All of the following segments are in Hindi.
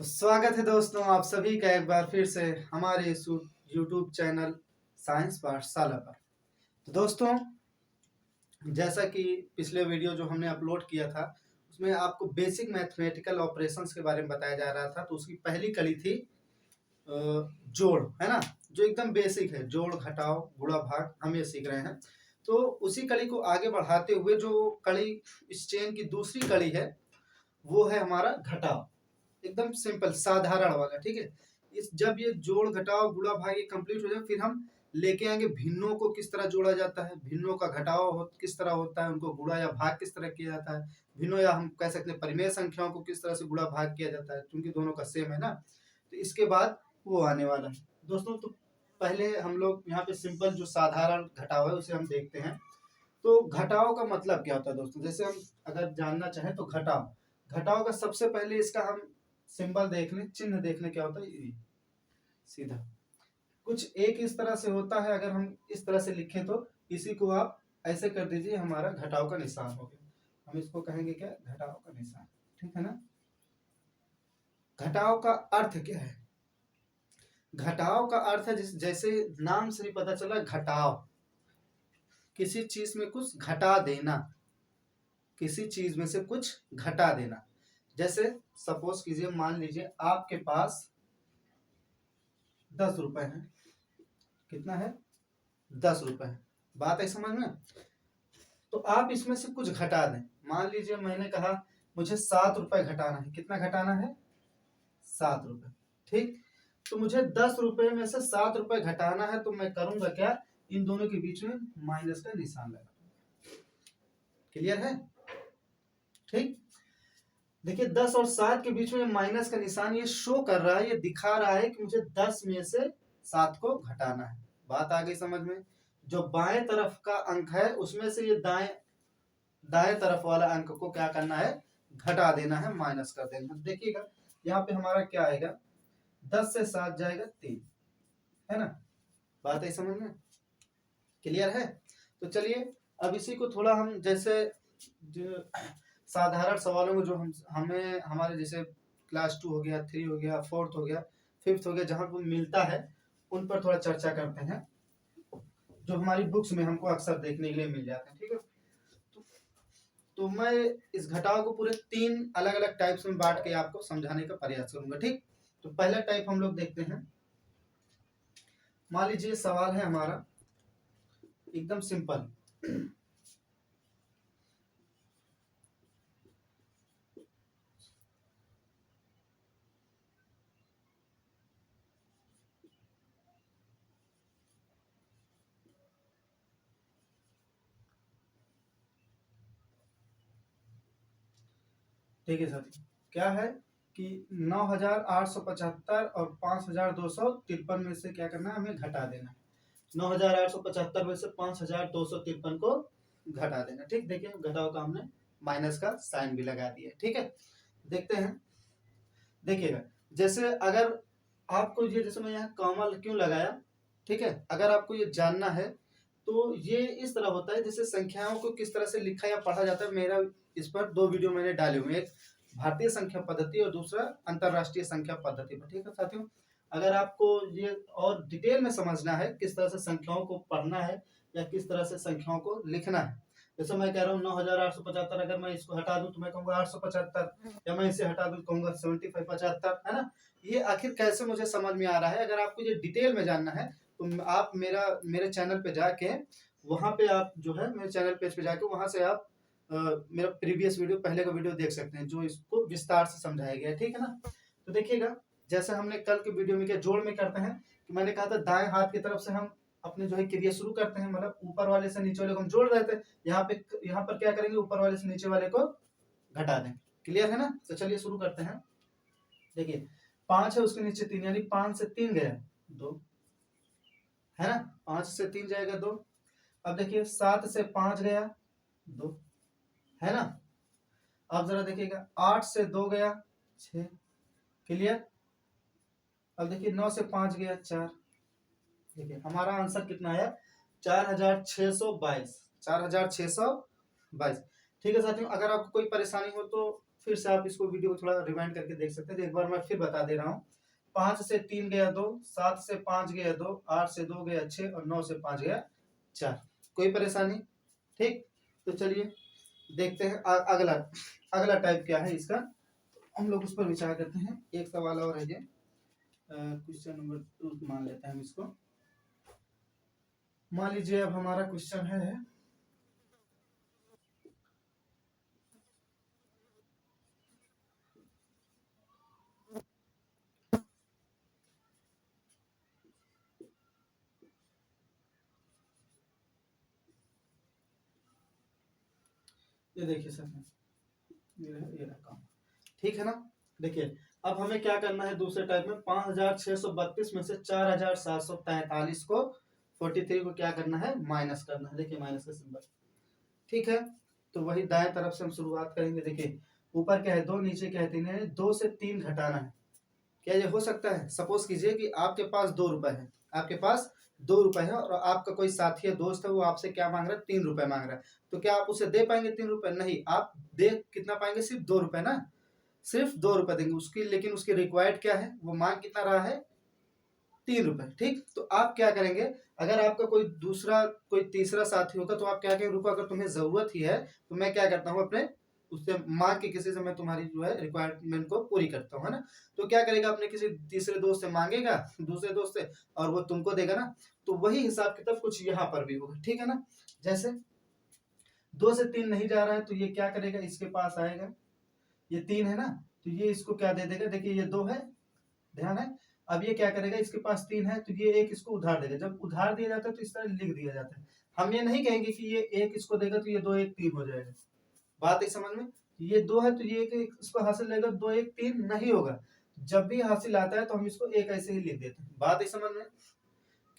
तो स्वागत है दोस्तों आप सभी का एक बार फिर से हमारे इस यूट्यूब चैनल साइंस पाठशाला पर। तो दोस्तों, जैसा कि पिछले वीडियो जो हमने अपलोड किया था उसमें आपको बेसिक मैथमेटिकल ऑपरेशंस के बारे में बताया जा रहा था। तो उसकी पहली कड़ी थी जोड़, है ना, जो एकदम बेसिक है। जोड़, घटाव, गुणा, भाग हम ये सीख रहे हैं। तो उसी कड़ी को आगे बढ़ाते हुए जो कड़ी इस चेन की दूसरी कड़ी है वो है हमारा घटाव। एकदम सिंपल साधारण वाला, ठीक है। इस जब ये जोड़, घटाव, गुणा, भाग ये कंप्लीट हो जाए फिर हम लेके आएंगे भिन्नों को किस तरह जोड़ा जाता है, भिन्नों का घटाव किस तरह होता है, उनको गुणा या भाग किस तरह किया जाता है, भिन्नों या हम कह सकते हैं परिमेय संख्याओं को किस तरह से गुणा भाग किया जाता है, क्योंकि दोनों का सेम है ना। तो इसके बाद वो आने वाला है दोस्तों। तो पहले हम लोग यहाँ पे सिंपल जो साधारण घटाव है उसे हम देखते हैं। तो घटाव का मतलब क्या होता है दोस्तों, जैसे हम अगर जानना चाहें तो घटाव घटाव का सबसे पहले इसका हम सिंबल देख लें, चिन्ह देख लें क्या होता है। ये सीधा कुछ एक इस तरह से होता है। अगर हम इस तरह से लिखें तो इसी को आप ऐसे कर दीजिए, हमारा घटाव का निशान हो गया। हम इसको कहेंगे क्या, घटाव का निशान, ठीक है ना। घटाव का अर्थ क्या है? घटाव का अर्थ है जैसे नाम से ही पता चला, घटाव, किसी चीज में कुछ घटा देना, किसी चीज में से कुछ घटा देना। जैसे सपोज कीजिए, मान लीजिए आपके पास 10 रुपए है। कितना है? 10 रुपए है। बात है समझ में? तो आप इसमें से कुछ घटा दें। मान लीजिए मैंने कहा मुझे 7 रुपए घटाना है। कितना घटाना है? 7 रुपए, ठीक। तो मुझे 10 रुपए में से 7 रुपए घटाना है, तो मैं करूंगा क्या, इन दोनों के बीच में माइनस का निशान लगा। क्लियर है? ठीक। देखिए 10 और 7 के बीच में माइनस का निशान ये शो कर रहा है, ये दिखा रहा है कि मुझे 10 में से 7 को घटाना है। बात आ गई समझ में? जो बाएं तरफ का अंक है उसमें से ये दाएं तरफ वाला अंक को क्या करना है, घटा देना है, माइनस कर देना है। देखिएगा यहाँ पे हमारा क्या आएगा, 10 से 7 जाएगा 3, है ना। बात है समझ में? क्लियर है? तो चलिए अब इसी को थोड़ा हम जैसे जो साधारण सवालों में जो हमें हमारे जैसे क्लास 2 हो गया, 3 हो गया, 4th हो गया, 5th हो गया, जहाँ पर मिलता है उन पर थोड़ा चर्चा करते हैं, जो हमारी बुक्स में हमको अक्सर देखने के लिए मिल जाते हैं, ठीक है। तो मैं इस घटाव को पूरे 3 अलग अलग टाइप्स में बांट के आपको समझाने का प्रयास करूंगा, ठीक। तो पहला टाइप हम लोग देखते हैं। मान लीजिए सवाल है हमारा एकदम सिंपल। ठीक है साथी, क्या है कि 9,875 और 5,253 में से क्या करना है, हमें घटा देना है। 9,875 में से 5,253 को घटा देना, ठीक। देखिए घटाव का हमने माइनस का साइन भी लगा दिया, ठीक है। देखते हैं, देखिएगा जैसे अगर आपको ये, जैसे मैं यहाँ कॉमा क्यों लगाया, ठीक है। अगर आपको ये जानना है तो ये इस तरह होता है, जैसे संख्याओं को किस तरह से लिखा या पढ़ा जाता है। मेरा इस पर 2 वीडियो मैंने डाले हुए, एक भारतीय संख्या पद्धति और दूसरा अंतरराष्ट्रीय संख्या पद्धति पर, ठीक है साथियों। अगर आपको ये और डिटेल में समझना है किस तरह से संख्याओं को पढ़ना है या किस तरह से संख्याओं को लिखना है, जैसे मैं कह रहा हूँ 9,875, अगर मैं इसको हटा दूं तो मैं कहूंगा 875, या मैं इसे हटा दूं कहूंगा 75 75, है ना। ये आखिर कैसे मुझे समझ में आ रहा है, अगर आपको ये डिटेल में जानना है तो आप मेरे चैनल पे जाके, वहां पे आप जो है मेरे चैनल पेज पे जाके वहां से आप मेरा प्रीवियस वीडियो, पहले का वीडियो देख सकते हैं, जो इसको विस्तार से समझाया गया है, ठीक है ना। तो देखिएगा जैसे हमने कल के वीडियो में क्या जोड़ में करते हैं, कि मैंने कहा था दाएं हाथ की तरफ से हम अपने जो है क्रिया शुरू करते हैं, मतलब ऊपर वाले से नीचे वाले को हम जोड़ रहे थे। यहाँ पर क्या करेंगे, ऊपर वाले से नीचे वाले को घटा दें। क्लियर है ना? तो चलिए शुरू करते हैं। देखिए 5 है, उसके नीचे 3, यानी 5 से 3 गया 2, है ना। 5 से 3 जाएगा 2। अब देखिए 7 से 5 गया 2, है ना। अब जरा देखिएगा 8 से 2 गया 6। क्लियर? अब देखिए 9 से 5 गया 4। देखिए हमारा आंसर कितना है, 4,622। 4,622। ठीक है साथियों, अगर आपको कोई परेशानी हो तो फिर से आप इसको वीडियो को थोड़ा रिवाइंड करके देख सकते हैं। तो एक बार मैं फिर बता दे रहा हूँ। 5 से 3 गया 2, 7 से 5 गया 2, 8 से 2 गया 6 और 9 से 5 गया 4। कोई परेशानी? ठीक। तो चलिए देखते हैं अगला अगला टाइप क्या है इसका, हम लोग उस पर विचार करते हैं। एक सवाल और है ये, क्वेश्चन नंबर 2 मान लेते हैं हम इसको। मान लीजिए अब हमारा क्वेश्चन है ये, देखिए सर ये रहा काम, ठीक है ना। देखिए अब हमें क्या करना है दूसरे टाइप में, 5632 में से 4743 को 43 को क्या करना है, माइनस करना है। देखिए माइनस का सिंबल, ठीक है। तो वही दाएं तरफ से हम शुरुआत करेंगे। देखिए ऊपर क्या है 2, नीचे क्या है 3 है, 2 से 3 घटाना है। क्या ये हो सकता है? सपोज कीजिए कि आपके पास 2 रुपए है, आपके पास 2 रुपए है और आपका कोई साथी है, दोस्त है, वो आपसे क्या मांग रहा है, 3 रुपए मांग रहा है। तो क्या आप उसे दे पाएंगे 3 रुपए? नहीं, आप दे कितना पाएंगे, सिर्फ 2 रुपए ना, सिर्फ 2 रुपए देंगे उसकी। लेकिन उसकी रिक्वायर्ड क्या है, वो मांग कितना रहा है, 3 रुपए। ठीक, तो आप क्या करेंगे, अगर आपका कोई दूसरा कोई तीसरा साथी होता तो आप क्या कहेंगे, रुको अगर तुम्हें जरूरत ही है तो मैं क्या करता हूँ, अपने उससे मांग के किसी से मैं तुम्हारी जो है रिक्वायरमेंट को पूरी करता हूँ, है ना। तो क्या करेगा, अपने किसी तीसरे दोस्त से मांगेगा, दूसरे दोस्त से, और वो तुमको देगा ना। तो वही हिसाब किताब कुछ यहाँ पर भी होगा, ठीक है ना। जैसे 2 से 3 नहीं जा रहा है तो ये क्या करेगा, इसके पास आएगा, ये 3 है ना, तो ये इसको क्या दे देगा, देखिए ये 2 है, ध्यान है। अब ये क्या करेगा, इसके पास 3 है तो ये एक इसको उधार देगा। जब उधार दिया जाता है तो इस तरह लिख दिया जाता है। हम ये नहीं कहेंगे कि ये एक इसको देगा तो ये 2 1 3 हो जाएगा। बात है समझ में, ये 2 है तो ये एक इसको हासिल लेगा, 2 1 3 नहीं होगा। जब भी हासिल आता है तो हम इसको एक ऐसे ही लिख देते हैं। बात है समझ में,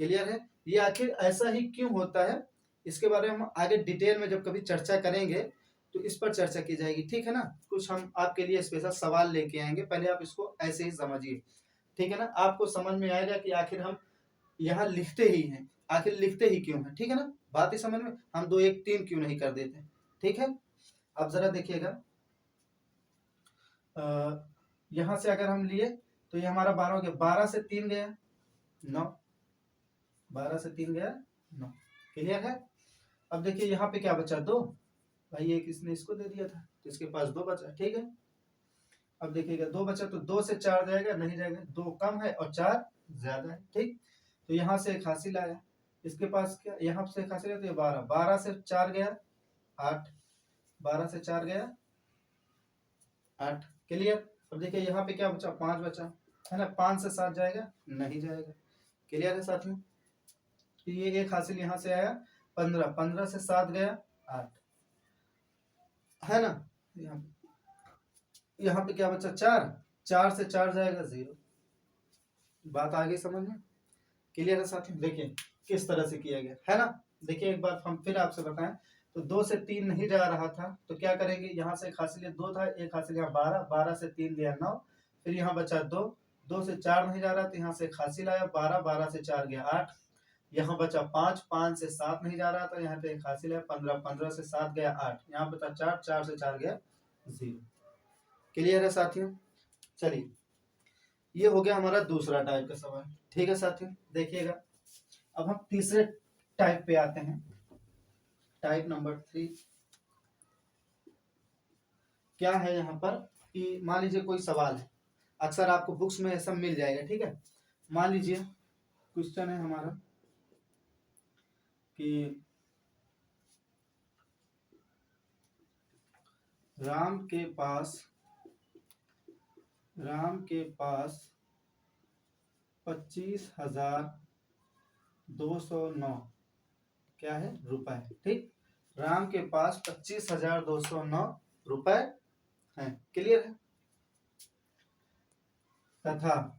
क्लियर है। ये आखिर ऐसा ही क्यों होता है, इसके बारे में हम आगे डिटेल में जब कभी चर्चा करेंगे तो इस पर चर्चा की जाएगी, ठीक है ना। कुछ हम आपके लिए स्पेशल सवाल लेके आएंगे, पहले आप इसको ऐसे ही समझिए, ठीक है ना। आपको समझ में आएगा कि आखिर हम यहाँ लिखते ही हैं, आखिर लिखते ही क्यों है, ठीक है ना। बात ही समझ में, हम 2 1 3 क्यों नहीं कर देते, ठीक है। अब जरा देखिएगा, यहाँ से अगर हम लिए तो ये हमारा 12 हो गया, 12 से 3 गया 9, 12 से 3 गया 9, क्लियर है। अब देखिए यहाँ पे क्या बचा, 2, भाई एक इसने इसको दे दिया था तो इसके पास 2 बचा, ठीक है। अब देखिएगा 2 बचा तो 2 से 4 जाएगा, नहीं जाएगा, 2 कम है और 4 ज्यादा है, ठीक। तो यहाँ से एक हासिल आया, इसके पास क्या, यहाँ से एक हासिल है तो ये 12, 12 से 4 गया 8, 12 से 4 गया 8, क्लियर। अब देखिए यहाँ पे क्या बचा, 5 बचा, है ना। 5 से 7 जाएगा, नहीं जाएगा, क्लियर है साथ में। तो ये एक हासिल यहाँ से आया 15, 15 से 7 गया 8, है ना। यहाँ पे क्या बचा, 4, 4 से 4 जाएगा 0। बात आ गई समझ में, क्लियर है साथियों। देखिए किस तरह से किया गया है ना। देखिए एक बार हम फिर आपसे बताएं, तो 2 से 3 नहीं जा रहा था तो क्या करेंगे, यहाँ से एक हासिल 2 था, एक हासिल यहाँ 12, 12 से 3 गया 9, फिर यहाँ बचा 2, 2 से 4 नहीं जा रहा तो यहाँ से एक हासिल आया 12, 12 से 4 गया 8, यहाँ बचा 5, 5 से 7 नहीं जा रहा था, यहाँ पे एक हासिल है 15, 15 से 7 गया 8, यहाँ बचा 4, 4 से 4 गया 0। क्लियर है साथियों। चलिए ये हो गया हमारा दूसरा टाइप का सवाल, ठीक है साथियों। देखिएगा अब हम तीसरे टाइप पे आते हैं, टाइप नंबर 3। क्या है यहाँ पर कि मान लीजिए कोई सवाल है, अक्सर आपको बुक्स में ऐसा मिल जाएगा, ठीक है। मान लीजिए क्वेश्चन है हमारा कि राम के पास 25,209 क्या है, रुपए, ठीक। राम के पास 25,209 रुपए हैं, क्लियर है। तथा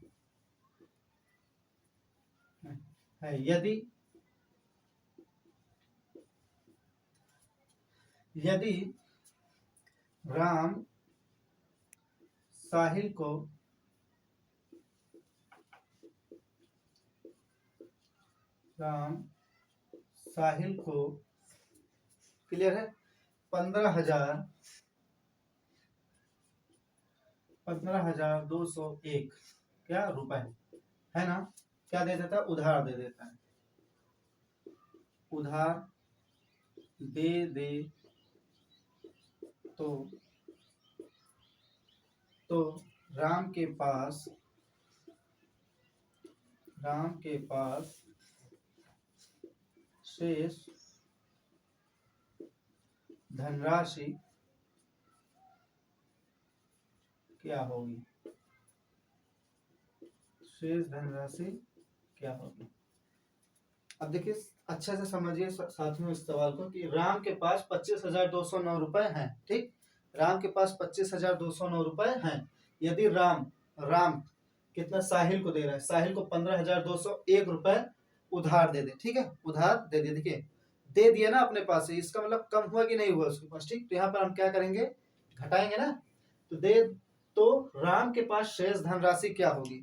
है यदि राम साहिल को क्लियर है 15,000 15,201 क्या रुपए है ना। क्या दे देता है, उधार दे देता है, उधार दे दे तो तो राम के पास शेष धनराशि क्या होगी, शेष धनराशि क्या होगी। अब देखिए अच्छे से समझिए साथियों इस सवाल को कि राम के पास 25,209 रुपए हैं, ठीक। राम के पास 25,209 रुपए हैं। यदि राम कितना साहिल को दे रहा है, साहिल को 15,201 रुपए उधार दे दे, ठीक है, उधार दे दे। देखिए दे दिया ना अपने पास से, इसका मतलब कम हुआ कि नहीं हुआ उसके पास, ठीक। तो यहाँ पर हम क्या करेंगे, घटाएंगे ना। तो राम के पास शेष धनराशि क्या होगी,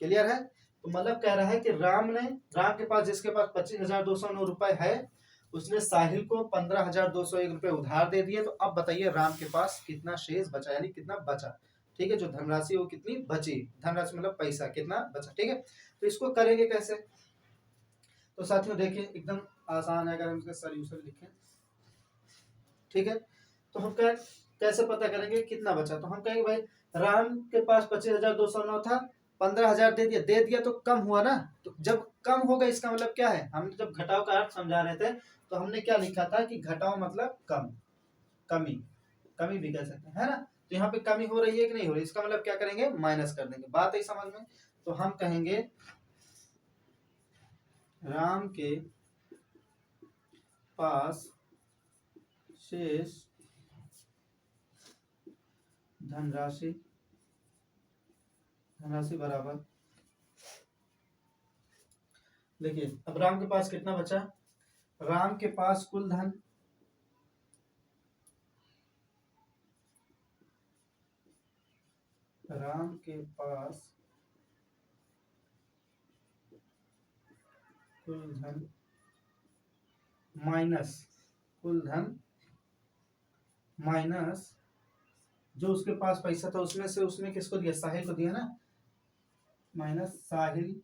क्लियर है। तो मतलब कह रहा है कि राम के पास, जिसके पास 25,209 रुपए है, उसने साहिल को 15,201 रुपए उधार दे दिए। तो अब बताइए राम के पास कितना शेष बचा, यानी कितना बचा, ठीक है। जो धनराशि वो कितनी बची, धनराशि मतलब पैसा कितना बचा, ठीक है। तो इसको करेंगे कैसे, तो साथियों देखिए एकदम आसान है, अगर हम इसका सॉल्यूशन लिखें, ठीक है। तो हम कैसे पता करेंगे कितना बचा। तो हम कहेंगे भाई राम के पास 25,209 था, 15,000 दे दिया तो कम हुआ ना। तो जब कम होगा इसका मतलब क्या है, हम जब घटाव का अर्थ समझा रहे थे तो हमने क्या लिखा था कि घटाव मतलब कम, कमी भी कह सकते हैं, है ना। तो यहाँ पे कमी हो रही है कि नहीं हो रही, इसका मतलब क्या करेंगे, माइनस कर देंगे। बात है समझ में। तो हम कहेंगे राम के पास शेष धनराशि बराबर, देखिए अब राम के पास कितना बचा, राम के पास कुल धन, राम के पास कुल धन माइनस जो उसके पास पैसा था उसमें से उसने किसको दिया, साहिल को दिया ना, माइनस साहिल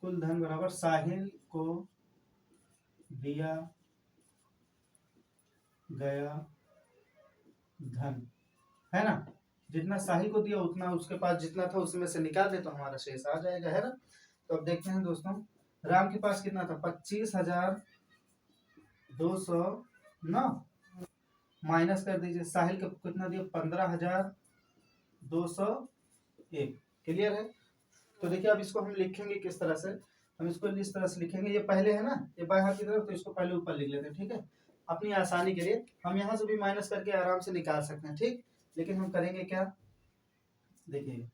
कुल धन बराबर साहिल को दिया गया धन, है ना। जितना साहिल को दिया उतना उसके पास जितना था उसमें से निकाल दे तो हमारा शेष आ जाएगा, है ना। तो अब देखते हैं दोस्तों, राम के पास कितना था, 25,209, माइनस कर दीजिए साहिल को कितना दिया, 15,201, क्लियर है। तो देखिए अब इसको हम लिखेंगे किस तरह से, हम इसको इस तरह से लिखेंगे, ये पहले है ना, ये बाएं हाथ की तरफ, तो इसको पहले ऊपर लिख लेते हैं, ठीक है। अपनी आसानी के लिए हम यहाँ से भी माइनस करके आराम से निकाल सकते हैं, ठीक। लेकिन हम करेंगे क्या, देखिए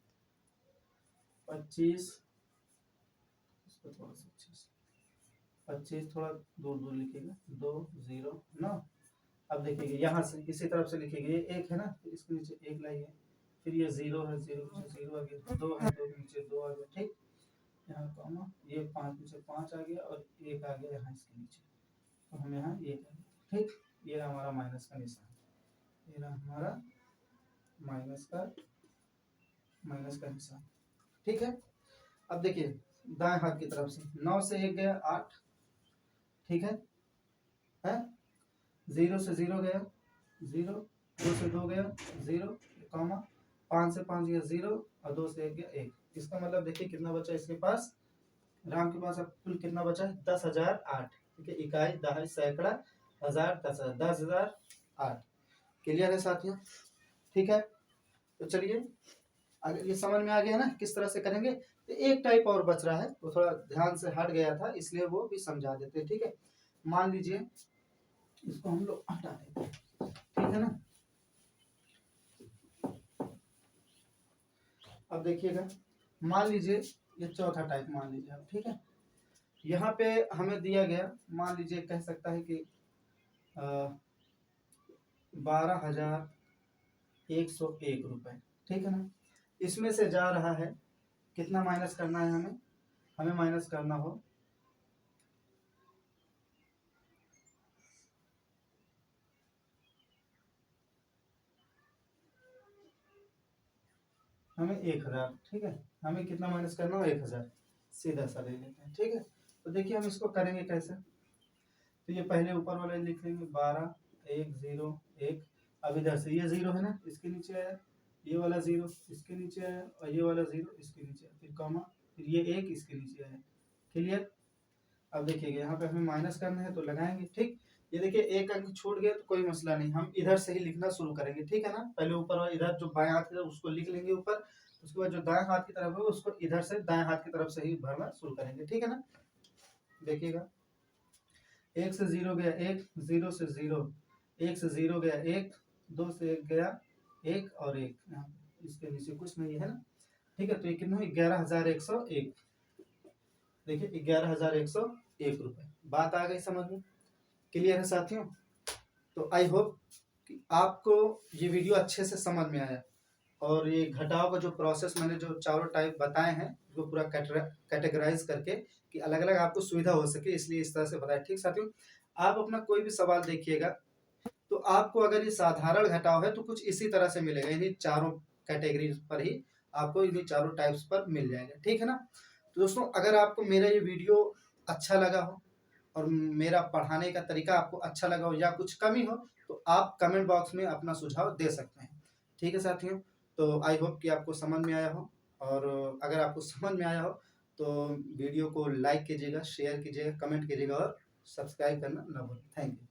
25 थोड़ा दूर लिखेगा, 209। अब देखिए यहाँ से इसी तरफ से लिखेंगे, ये एक है ना, तो इसके नीचे एक लाइए, फिर ये 0 है, 0 0 आ गया, 2 है, 2 के नीचे 2 आ गया, ठीक। यहाँ कॉमा, ये 5 नीचे 5 आ गया और 1 आ गया यहाँ इसके नीचे, तो हम यहाँ 1 आ गया, ठीक। ये रहा हमारा माइनस का निशान, ये रहा हमारा माइनस का निशान, ठीक है। अब देखिए दाएं हाथ की तरफ से 9 से 1 गया 8, ठीक है, 0 से 0 गया 0, 2 से 2 गया 0, कॉमा 5 से 5 गया 0 और 2 से 1 गया 1। इसका मतलब देखिए कितना बचा इसके पास, राम के पास अब कुल कितना बचा है, 10,008, ठीक है। इकाई, दहाई, सैकड़ा, हजार, 10,000, 10,008, क्लियर है साथियों, ठीक है। तो चलिए अगर ये समझ में आ गया ना किस तरह से करेंगे। तो एक टाइप और बच रहा है, वो थोड़ा ध्यान से हट गया था, इसलिए वो भी समझा देते हैं, ठीक है। मान लीजिए इसको हम लोग हटा देते हैं, ठीक है ना। अब देखिएगा, मान लीजिए ये चौथा टाइप मान लीजिए आप, ठीक है। यहाँ पे हमें दिया गया, मान लीजिए कह सकता है कि 12,101 रुपए, ठीक है ना। इसमें से जा रहा है कितना, माइनस करना है हमें माइनस करना हो हमें 1000, ठीक है। हमें कितना माइनस करना हो, 1000, सीधा सा ले लेते हैं, ठीक है। तो देखिए हम इसको करेंगे कैसे। तो ये पहले ऊपर वाला लिख लेंगे 12 1 0 1। अब इधर से ये 0 है ना, इसके नीचे आया, ये वाला 0 इसके नीचे आया, और ये वाला 0 इसके नीचे आया, फिर कॉमा, फिर ये 1 इसके नीचे आया। क्लियर। अब देखिएगा यहाँ पे हमें माइनस करना है तो लगाएंगे, ठीक। ये देखिए एक अंक छूट गया तो कोई मसला नहीं, हम इधर से ही लिखना शुरू करेंगे, ठीक है ना। पहले ऊपर वाला इधर जो बाएं हाथ की तरफ उसको लिख लेंगे ऊपर, उसके बाद जो दाएं हाथ की तरफ है उसको इधर से दाएं हाथ की तरफ से ही भरना शुरू करेंगे, ठीक है ना। देखिएगा 1 से 0 गया 1, 0 से 0, 1 से 0 गया 1, 2 से 1 गया 1 और 1, इसके नीचे कुछ नहीं है ना, ठीक है। तो ये कितना है, 11,101। देखिए 11,101 रुपए। बात आ गई समझ में, क्लियर है साथियों। तो आई होप कि आपको ये वीडियो अच्छे से समझ में आया, और ये घटाव का जो प्रोसेस मैंने जो चारों टाइप बताए हैं उसको पूरा कैटेगराइज करके कि अलग अलग आपको सुविधा हो सके, इसलिए इस तरह से बताया, ठीक साथियों। आप अपना कोई भी सवाल देखिएगा तो आपको अगर ये साधारण घटाव है तो कुछ इसी तरह से मिलेगा, इन्हीं चारों कैटेगरी पर ही आपको, इन्हीं चारों टाइप्स पर मिल जाएगा, ठीक है ना। तो दोस्तों अगर आपको मेरा ये वीडियो अच्छा लगा हो और मेरा पढ़ाने का तरीका आपको अच्छा लगा हो या कुछ कमी हो तो आप कमेंट बॉक्स में अपना सुझाव दे सकते हैं, ठीक है साथियों। तो आई होप कि आपको समझ में आया हो, और अगर आपको समझ में आया हो तो वीडियो को लाइक कीजिएगा, शेयर कीजिएगा, कमेंट कीजिएगा और सब्सक्राइब करना ना भूलें। Thank you.